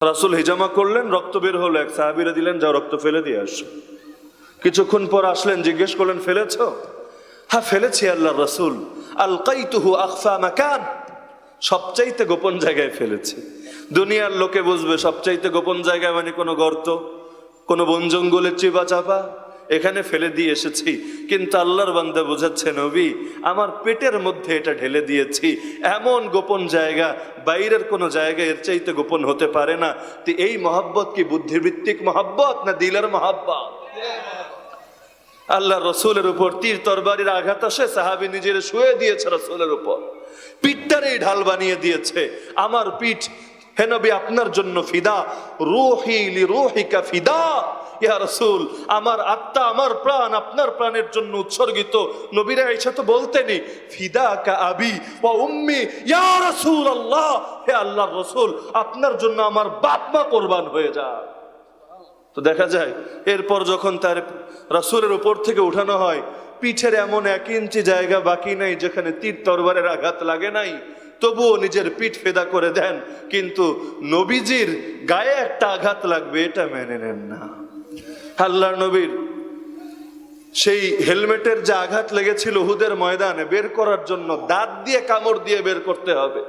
রাসূল হিজামা করলেন, রক্ত বের হলো, এক সাহাবীরা দিলেন, যাও রক্ত ফেলে দিয়ে আসো। কিছুক্ষণ পর আসলেন, জিজ্ঞেস করলেন ফেলেছো? হ্যাঁ ফেলেছি আল্লাহর রাসূল। আলকাইতুহু আখফা মাকান, সবচাইতে গোপন জায়গায় ফেলেছি। দুনিয়ার লোকে বুঝবে সবচাইতে গোপন জায়গায় মানে কোনো গর্ত, কোনো বন জঙ্গলের চিপা চাপা, এখানে ফেলে দিয়ে এসেছি। কিন্তু আল্লাহর বান্দা বোঝাচ্ছে, নবী আমার পেটের মধ্যে এটা ঢেলে দিয়েছি, এমন গোপন জায়গা, বাইরের কোনো জায়গা এর চাইতে গোপন হতে পারে না। তো এই মহব্বত কি বুদ্ধিভিত্তিক মহব্বত না দিলের মহব্বত? আল্লাহ রসুলের উপর তীর তরবারির আঘাত আসে, সাহাবী নিজের শুয়ে দিয়েছে রসুলের উপর, পিঠটারেই ঢাল বানিয়ে দিয়েছে। আমার পিঠ হে নবী আপনার জন্য ফিদা, রূহি লিরূহিকা ফিদা, ইয়া রাসূল আমার আত্মা আমার প্রাণ আপনার প্রাণের জন্য উৎসর্গিত। নবীরা আয়েশা তো বলতেনই ফিদাকা আবি ওয়া উম্মি ইয়া রাসূলুল্লাহ, হে আল্লাহর রাসূল আপনার জন্য আমার বাপ মা কুরবান হয়ে যায়। তো দেখা যায় এরপর যখন তার রাসূলের উপর থেকে উঠানো হয়, পিঠের এমন 1 ইঞ্চি জায়গা বাকি নাই যেখানে তীর তরবারের আঘাত লাগে নাই, তবুও নিজের পিঠ ফেদা করে দেন। কিন্তু নবীজির গায়ে একটা আঘাত লাগবে এটা মেনে নেন না। আল্লাহর নবীর সেই হেলমেটের যে আঘাত লেগেছিল উহুদের ময়দানে, বের করার জন্য দাঁত দিয়ে কামড় দিয়ে বের করতে হবে,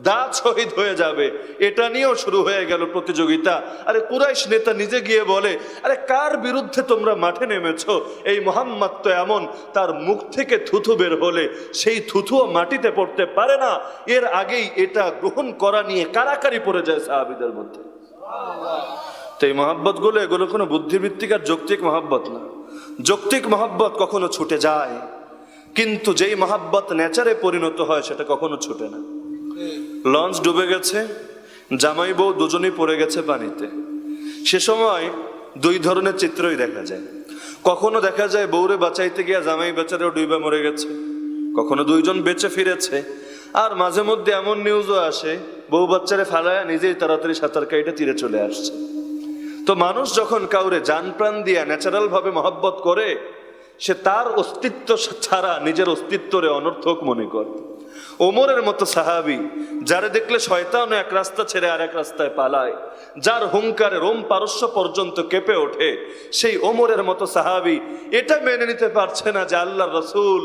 দাঁত শহীদ হয়ে যাবে, এটা নিয়েও শুরু হয়ে গেল প্রতিযোগিতা। আরে কুরাইশ নেতা নিজে গিয়ে বলে, আরে কার বিরুদ্ধে তোমরা মাঠে নেমেছো? এই মুহাম্মদ তো এমন, তার মুখ থেকে থুথু বের হলে সেই থুথুও মাটিতে পড়তে পারে না। এর আগেই এটা গ্রহণ করা নিয়ে কারাকারি পড়ে যায় সাহাবীদের মধ্যে। তো এই মহাব্বত গুলো, এগুলো কোনো বুদ্ধিভিত্তিক আর যৌক্তিক মহাব্বত না। যৌক্তিক মহাব্বত কখনো ছুটে যায়, কিন্তু যেই মহাব্বত নেচারে পরিণত হয় সেটা কখনো ছুটে না। লঞ্চ ডুবে গেছে, জামাই বউ দুজনেই পড়ে গেছে পানিতে, সে সময় 2 ধরনের চিত্রই দেখা যায়। কখনো দেখা যায় বউরে বাঁচাইতে গিয়া জামাই বেচারেও ডুবে মরে গেছে, কখনো 2 জন বেঁচে ফিরেছে। আর মাঝে মধ্যে এমন নিউজও আসে বউ বাচ্চারে ফালায়া নিজেই তাড়াতাড়ি সাঁতার কাইটা তীরে চলে আসছে। তো মানুষ যখন কাউরে জান প্রাণ দিয়া ন্যাচারাল ভাবে মহব্বত করে, সে তার অস্তিত্ব ছাড়া নিজের অস্তিত্বরে অনর্থক মনে করে। ওমরের মতো সাহাবী, যারে দেখলে শয়তানও এক রাস্তা ছেড়ে আরেক রাস্তায় পালায়, যার হুঙ্কারে রোম পারস্য পর্যন্ত কেঁপে ওঠে, সেই ওমরের মতো সাহাবী এটা মেনে নিতে পারছে না যে আল্লাহর রাসূল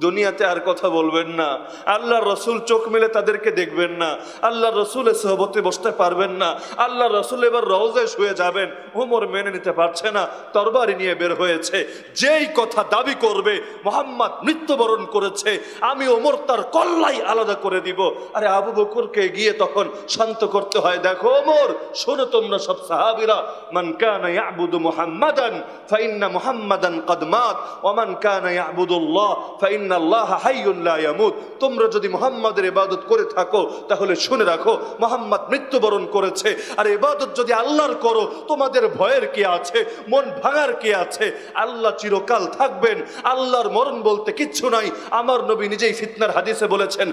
দুনিয়াতে আর কথা বলবেন না, আল্লাহর রাসূল চোখ মেলে তাদেরকে দেখবেন না, আল্লাহর রাসূলের সোহবতে বসতে পারবেন না, আল্লাহর রাসূল এবার রওজায় শুয়ে যাবেন। ওমর মেনে নিতে পারছে না, তরবারি নিয়ে বের হয়েছে। যেই কথা দাবি করবে মুহাম্মদ মৃত্যুবরণ করেছে, আমি ওমর তার কল্লাই আলাদা করে দিব। আরে আবু বকরকে গিয়ে তখন শান্ত করতে হয়, দেখো ওমর শোনো তোমরা সব সাহাবীরা, মান কানা ইয়াবুদু মুহাম্মাদান ফাইন্না মুহাম্মাদান কদ মাত ওয়া মান কানা ইয়াবুদুল্লাহ ফাইন্না আল্লাহ হাইয়ুন লা ইয়ামুত। তোমরা যদি মুহাম্মাদের ইবাদত করে থাকো তাহলে শুনে রাখো মুহাম্মদ মৃত্যুবরণ করেছে। আর ইবাদত যদি আল্লাহর করো তোমাদের ভয়ের কি আছে, মন ভাঙার কি আছে? আল্লাহ চিরকাল থাকবেন, আল্লাহর মরণ বলতে কিচ্ছু নাই। আমার নবী নিজেই ফিতনার হাদিসে বলেছেন,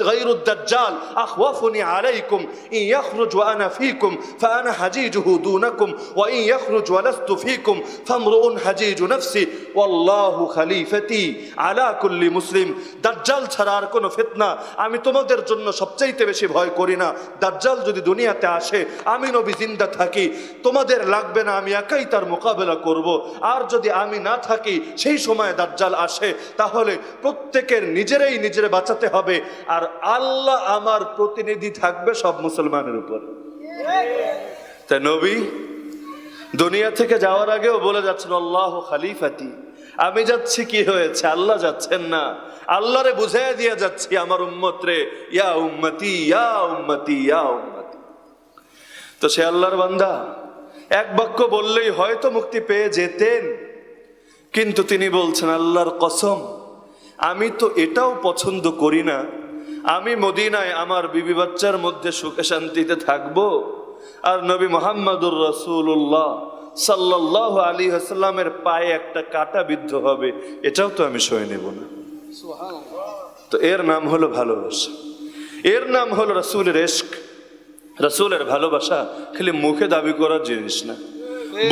গায়রুদ দাজ্জাল আখওয়াফুনি আলাইকুম ইন ইয়াখরুজ ওয়া আনা ফীকুম ফাআনা হাজিজুহু দুনাকুম ওয়া ইন ইয়াখরুজ ওয়া লাস্তু ফীকুম ফামরুউন হাজিজু নাফসি ওয়াল্লাহু খলিফাতি আলা কুল্লি মুসলিম। দাজ্জাল ছাড়া আর কোনো ফিতনা আমি তোমাদের জন্য সবচাইতে বেশি ভয় করি না। দাজ্জাল যদি দুনিয়াতে আসে, আমি নবী জিন্দা থাকি, তোমাদের লাগবে না, আমি একাই তার মোকাবেলা করব। আর যদি আমি না থাকি, সেই সময় দাজ্জাল আসে, তাহলে প্রত্যেকের নিজেরাই নিজের বাঁচাতে হবে। আর আল্লাহ আমার প্রতিনিধি থাকবে সব মুসলমানের উপর। তাই নবী দুনিয়া থেকে যাওয়ার আগেও বলে যাচ্ছেন, আল্লাহু খলিফাতি, আমি যাচ্ছি কি হয়েছে, আল্লাহ যাচ্ছেন না। আল্লাহরে বুঝাইয়া দিয়ে যাচ্ছি আমার উম্মত রে, ইয়া উম্মতি ইয়া উম্মতি ইয়া উম্মতি। তো সে আল্লাহর বান্দা 1 বাক্য বললেই হয়তো মুক্তি পেয়ে যেতেন, কিন্তু তিনি বলছেন, আল্লাহর কসম আমি তো এটাও পছন্দ করি না আমি মদিনায় আমার বিবি বাচ্চার মধ্যে সুখে শান্তিতে থাকবো, আর নবী মুহাম্মদুর রাসূলুল্লাহ সাল্লাল্লাহু আলাইহি ওয়াসাল্লামের পায়ে একটা কাঁটা বিদ্ধ হবে, এটাও তো আমি সয়ে নেব না। তো এর নাম হলো ভালোবাসা, এর নাম হলো রাসূলের ইশক। রাসূলের ভালোবাসা খালি মুখে দাবি করার জিনিস না।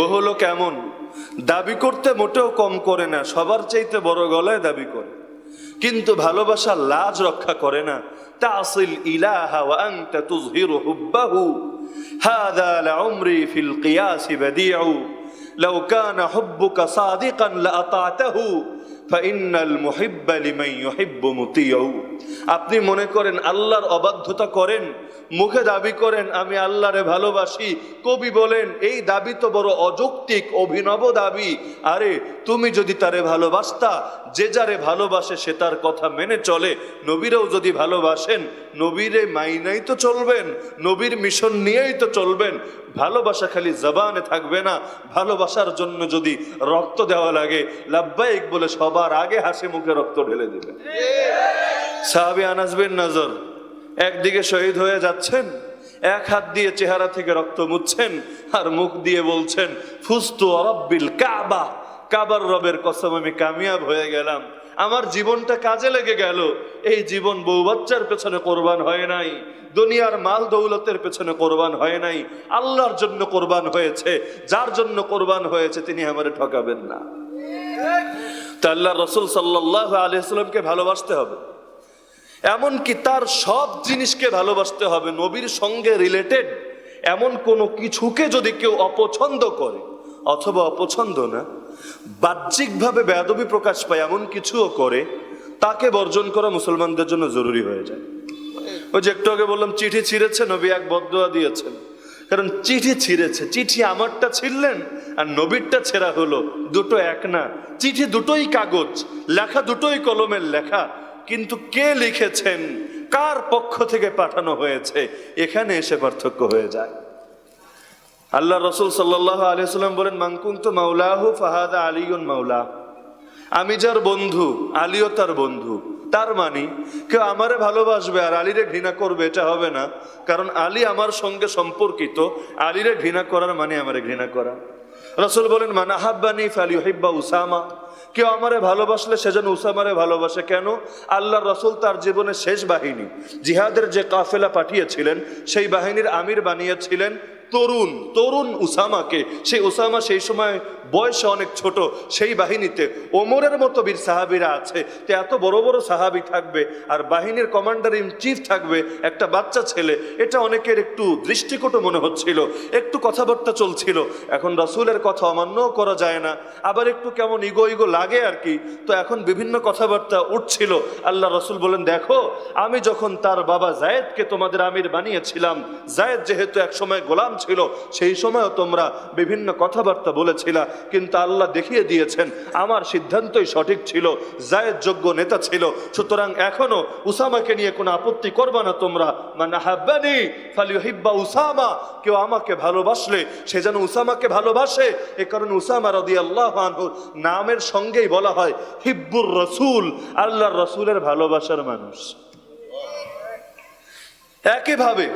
বহু লোক এমন দাবি করতে মোটেও কম করে না, সবার চাইতে বড় গলায় দাবি করে। কিন্তু ভালোবাসা লাজ রক্ষা করে না। তাসিল ইলাহা ওয়া আনতা তুযহিরু হুব্বাহু হাযা লাউমরি ফিল কিয়াস বাদিউ লাউ কানা হুব্বুকা সাদিকান লাআতাতাহু ফাইন্নাল মুহিব্বা লিমান ইউহিব্বু মুতিউ। আপনি মনে করেন আল্লাহর অবাধ্যতা করেন, মুখে দাবি করেন আমি আল্লাহরে ভালোবাসি, কবি বলেন এই দাবি তো বড় অযৌক্তিক, অভিনব দাবি। আরে তুমি যদি তারে ভালোবাসতা, যে যারে ভালোবাসে সে তার কথা মেনে চলে। নবীরাও যদি ভালোবাসেন, নবীরে মাইনাই তো চলবেন, নবীর মিশন নিয়েই তো চলবেন। ভালোবাসা খালি জবানে থাকবে না, ভালোবাসার জন্য যদি রক্ত দেওয়া লাগে লাব্বাইক বলে সবার আগে হাসি মুখে রক্ত ঢেলে দেবেন। সাহাবী আনাস বিন নজর একদিকে শহীদ হয়ে যাচ্ছেন, এক হাত দিয়ে চেহারা থেকে রক্ত মুছছেন আর মুখ দিয়ে বলছেন ফুস্তু রব্বিল কাবা, কাবার রবের কসম আমি কামিয়াব হয়ে গেলাম, আমার জীবনটা কাজে লেগে গেল। এই জীবন বউ বাচ্চার পেছনে কোরবান হয় নাই, দুনিয়ার মাল দৌলতের পেছনে কোরবান হয় নাই, আল্লাহর জন্য কোরবান হয়েছে। যার জন্য কোরবান হয়েছে তিনি আমারে ঠকাবেন না। তা আল্লাহ রাসূল সাল্লাল্লাহু আলাইহি ওয়াসাল্লামকে ভালোবাসতে হবে, এমনকি তার সব জিনিসকে ভালোবাসতে হবে। নবীর সঙ্গে রিলেটেড এমন কোনো কিছুকে যদি কেউ অপছন্দ করে, অথবা অপছন্দ না, বাহ্যিকভাবে বেয়াদবি প্রকাশ পায় এমন কিছুও করে, তাকে বর্জন করা মুসলমানদের জন্য জরুরি হয়ে যায়। ওই যে একটু আগে বললাম চিঠি ছিঁড়েছে, নবী এক বদদুয়া দিয়েছেন, কারণ চিঠি ছিঁড়েছে। চিঠি আমারটা ছিঁড়লেন আর নবীরটা ছেঁড়া হলো, দুটো এক না। চিঠি দুটোই কাগজ, লেখা দুটোই কলমের লেখা, কিন্তু কে লিখেছেন, কার পক্ষ থেকে পাঠানো হয়েছে, এখানে এসে পার্থক্য হয়ে যায়। আল্লাহ রাসূল সাল্লাল্লাহু আলাইহি ওয়াসাল্লাম বলেন মান কুনতু মাওলাহু ফাহাদা আলিয়ুন মাওলা, আমি যার বন্ধু আলীও তার বন্ধু। তার মানে কেউ আমারে ভালোবাসবে আর আলীরে ঘৃণা করবে এটা হবে না, কারণ আলী আমার সঙ্গে সম্পর্কিত। আলীরে ঘৃণা করার মানে আমারে ঘৃণা করা। রাসূল বলেন মান আহাব্বানি ফালিউহিব্বা উসামা, কেউ আমারে ভালোবাসলে সে যেন উসামারে ভালোবাসে। কেন? আল্লাহর রাসূল তার জীবনের শেষ বাহিনী জিহাদের যে কাফেলা পাঠিয়েছিলেন সেই বাহিনীর আমির বানিয়েছিলেন তরুণ উসামাকে। সেই উসামা সেই সময় বয়সে অনেক ছোট, সেই বাহিনীতে ওমরের মতো বীর সাহাবীরা আছে। তো এত বড় বড় সাহাবী থাকবে আর বাহিনীর কমান্ডার ইন চিফ থাকবে একটা বাচ্চা ছেলে, এটা অনেকের একটু দৃষ্টিকটু মনে হচ্ছিল, একটু কথাবার্তা চলছিল। এখন রাসূলের কথা অমান্যও করা যায় না, আবার একটু কেমন ইগো লাগে আর কি। তো এখন বিভিন্ন কথাবার্তা উঠছিল। আল্লাহ রাসূল বলেন দেখো, আমি যখন তার বাবা যায়েদকে তোমাদের আমির বানিয়েছিলাম, যায়েদ যেহেতু এক সময় গোলাম ছিল, সেই সময়ও তোমরা বিভিন্ন কথাবার্তা বলেছিলা, কিন্তু আল্লাহ দেখিয়ে দিয়েছেন আমার সিদ্ধান্তই সঠিক ছিল, যায়েদ যোগ্য নেতা ছিল। সুতরাং এখনো উসামাকে নিয়ে কোনো আপত্তি করবা না তোমরা। মান আহাব্বানি ফালিউহিব্বা উসামা, কেউ আমাকে ভালোবাসলে সে যেন উসামাকে ভালোবাসে। এ কারণে উসামা রাদিয়াল্লাহু আনহু নামের সঙ্গেই বলা হয় হিব্বুর রাসূল, আল্লাহর রাসূলের ভালোবাসার মানুষ। একইভাবে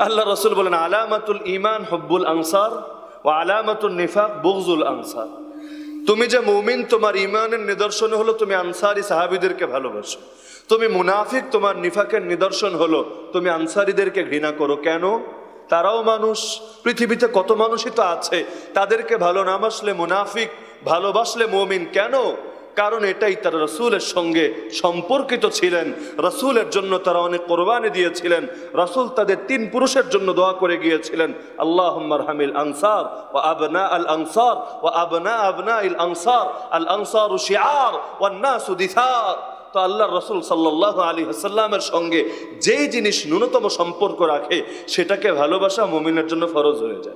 আল্লাহ রাসূল বলেন আলামাতুল ঈমান হুব্বুল আনসার ওয়া আলামাতুন নিফাক বুগযুল আনসার। তুমি যে মুমিন, তোমার ঈমানের নিদর্শন হলো তুমি আনসারী সাহাবীদেরকে ভালোবাসো। তুমি মুনাফিক, তোমার নিফাকের নিদর্শন হলো তুমি আনসারীদেরকে ঘৃণা করো। কেন? তারাও মানুষ, পৃথিবীতে কত মানুষই তো আছে, তাদেরকে ভালো না বাসলে মুনাফিক, ভালোবাসলে মুমিন। কেন? কারণ এটাই তারা রাসূলের সঙ্গে সম্পর্কিত ছিলেন, রাসূলের জন্য তারা অনেক কোরবানি দিয়েছিলেন। রাসূল তাদের 3 পুরুষের জন্য দোয়া করে গিয়েছিলেন আল্লাহুম্মা আরহামিল আনসার ওয়া আবনা আল আনসার ওয়া আবনা আবনাইল আনসার, আল আনসারু শিআর ওয়ান নাসু দিসার। তো আল্লাহর রাসূল সাল্লাল্লাহু আলাইহি ওয়াসাল্লামের সঙ্গে যেই জিনিস ন্যূনতম সম্পর্ক রাখে সেটাকে ভালোবাসা মুমিনের জন্য ফরজ হয়ে যায়।